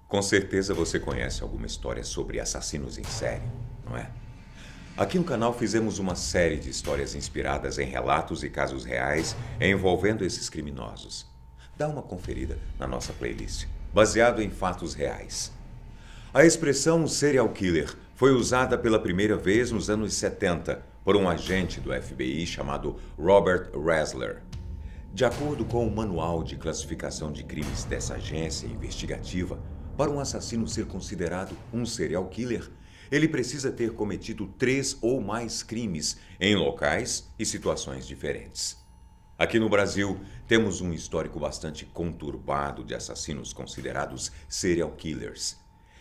Com certeza você conhece alguma história sobre assassinos em série, não é? Aqui no canal fizemos uma série de histórias inspiradas em relatos e casos reais envolvendo esses criminosos. Dá uma conferida na nossa playlist, baseado em fatos reais. A expressão serial killer foi usada pela primeira vez nos anos 70 por um agente do FBI chamado Robert Ressler. De acordo com o Manual de Classificação de Crimes dessa agência investigativa, para um assassino ser considerado um serial killer, ele precisa ter cometido 3 ou mais crimes em locais e situações diferentes. Aqui no Brasil, temos um histórico bastante conturbado de assassinos considerados serial killers.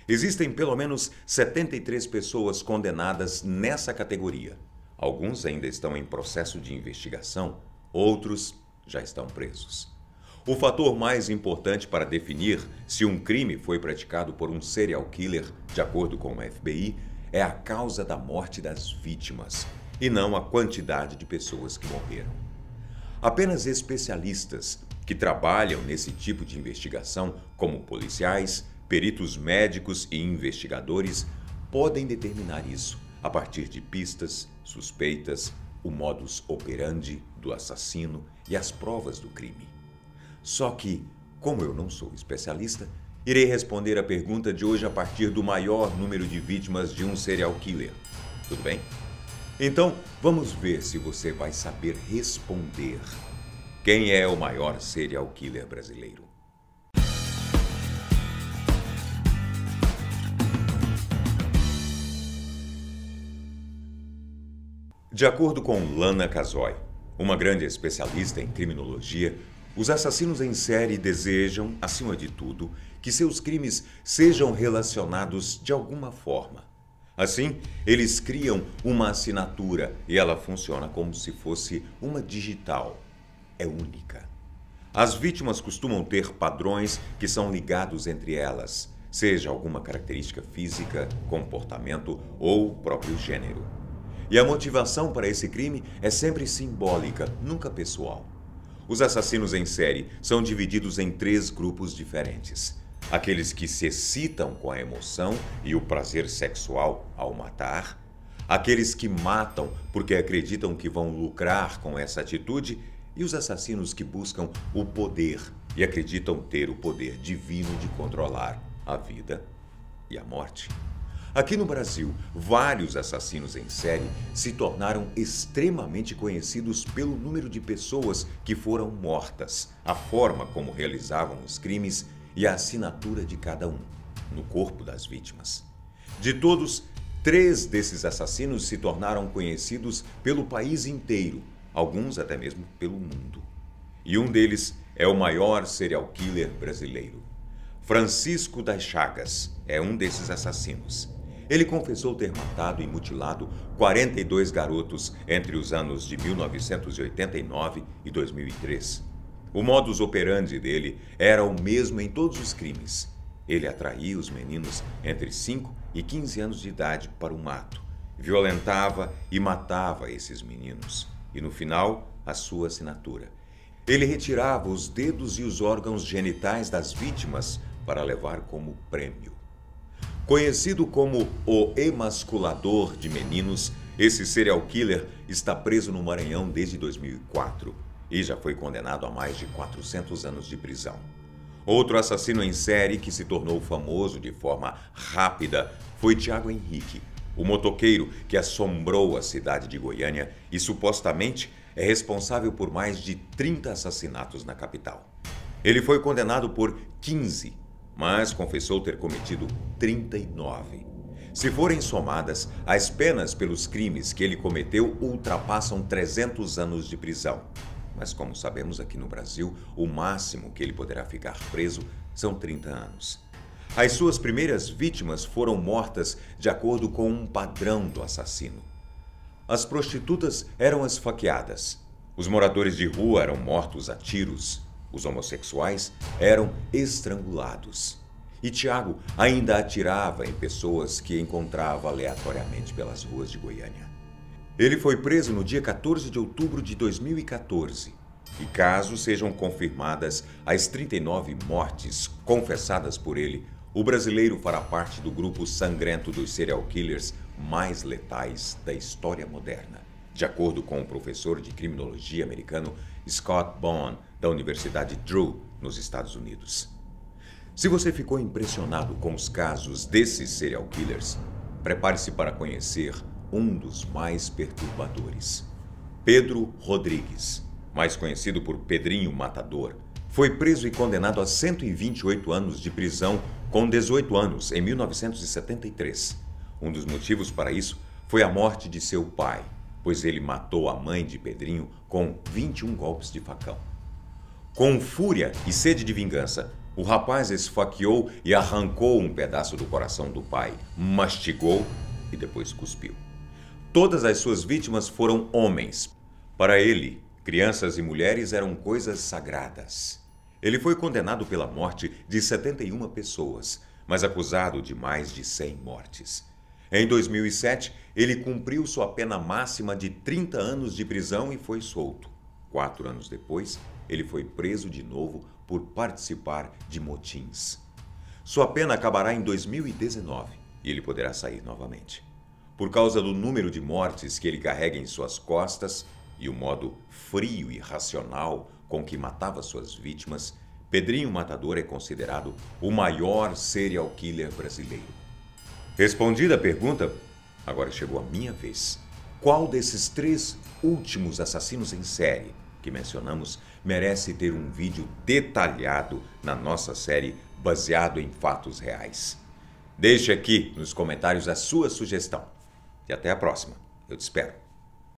Existem pelo menos 73 pessoas condenadas nessa categoria. Alguns ainda estão em processo de investigação, outros já estão presos. O fator mais importante para definir se um crime foi praticado por um serial killer, de acordo com o FBI, é a causa da morte das vítimas, e não a quantidade de pessoas que morreram. Apenas especialistas que trabalham nesse tipo de investigação, como policiais, peritos médicos e investigadores, podem determinar isso a partir de pistas, suspeitas, o modus operandi do assassino e as provas do crime. Só que, como eu não sou especialista, irei responder a pergunta de hoje a partir do maior número de vítimas de um serial killer. Tudo bem? Então, vamos ver se você vai saber responder. Quem é o maior serial killer brasileiro? De acordo com Lana Casoy, uma grande especialista em criminologia, os assassinos em série desejam, acima de tudo, que seus crimes sejam relacionados de alguma forma. Assim, eles criam uma assinatura e ela funciona como se fosse uma digital. É única. As vítimas costumam ter padrões que são ligados entre elas, seja alguma característica física, comportamento ou próprio gênero. E a motivação para esse crime é sempre simbólica, nunca pessoal. Os assassinos em série são divididos em 3 grupos diferentes. Aqueles que se excitam com a emoção e o prazer sexual ao matar. Aqueles que matam porque acreditam que vão lucrar com essa atitude. E os assassinos que buscam o poder e acreditam ter o poder divino de controlar a vida e a morte. Aqui no Brasil, vários assassinos em série se tornaram extremamente conhecidos pelo número de pessoas que foram mortas, a forma como realizavam os crimes e a assinatura de cada um no corpo das vítimas. De todos, 3 desses assassinos se tornaram conhecidos pelo país inteiro, alguns até mesmo pelo mundo. E um deles é o maior serial killer brasileiro. Francisco das Chagas é um desses assassinos. Ele confessou ter matado e mutilado 42 garotos entre os anos de 1989 e 2003. O modus operandi dele era o mesmo em todos os crimes. Ele atraía os meninos entre 5 e 15 anos de idade para o mato, violentava e matava esses meninos, e no final, a sua assinatura. Ele retirava os dedos e os órgãos genitais das vítimas para levar como prêmio. Conhecido como o emasculador de meninos, esse serial killer está preso no Maranhão desde 2004 e já foi condenado a mais de 400 anos de prisão. Outro assassino em série que se tornou famoso de forma rápida foi Thiago Henrique, o motoqueiro que assombrou a cidade de Goiânia e supostamente é responsável por mais de 30 assassinatos na capital. Ele foi condenado por 15, mas confessou ter cometido 39. Se forem somadas, as penas pelos crimes que ele cometeu ultrapassam 300 anos de prisão. Mas como sabemos aqui no Brasil, o máximo que ele poderá ficar preso são 30 anos. As suas primeiras vítimas foram mortas de acordo com um padrão do assassino. As prostitutas eram esfaqueadas, os moradores de rua eram mortos a tiros, os homossexuais eram estrangulados. E Tiago ainda atirava em pessoas que encontrava aleatoriamente pelas ruas de Goiânia. Ele foi preso no dia 14 de outubro de 2014. E caso sejam confirmadas as 39 mortes confessadas por ele, o brasileiro fará parte do grupo sangrento dos serial killers mais letais da história moderna, de acordo com o professor de criminologia americano Scott Bohn, da Universidade Drew, nos Estados Unidos. Se você ficou impressionado com os casos desses serial killers, prepare-se para conhecer um dos mais perturbadores. Pedro Rodrigues, mais conhecido por Pedrinho Matador, foi preso e condenado a 128 anos de prisão com 18 anos em 1973. Um dos motivos para isso foi a morte de seu pai, pois ele matou a mãe de Pedrinho com 21 golpes de facão. Com fúria e sede de vingança, o rapaz esfaqueou e arrancou um pedaço do coração do pai, mastigou e depois cuspiu. Todas as suas vítimas foram homens. Para ele, crianças e mulheres eram coisas sagradas. Ele foi condenado pela morte de 71 pessoas, mas acusado de mais de 100 mortes. Em 2007, ele cumpriu sua pena máxima de 30 anos de prisão e foi solto. 4 anos depois, ele foi preso de novo por participar de motins. Sua pena acabará em 2019 e ele poderá sair novamente. Por causa do número de mortes que ele carrega em suas costas e o modo frio e racional com que matava suas vítimas, Pedrinho Matador é considerado o maior serial killer brasileiro. Respondida a pergunta, agora chegou a minha vez. Qual desses 3 últimos assassinos em série que mencionamos merece ter um vídeo detalhado na nossa série baseado em fatos reais? Deixe aqui nos comentários a sua sugestão. E até a próxima. Eu te espero.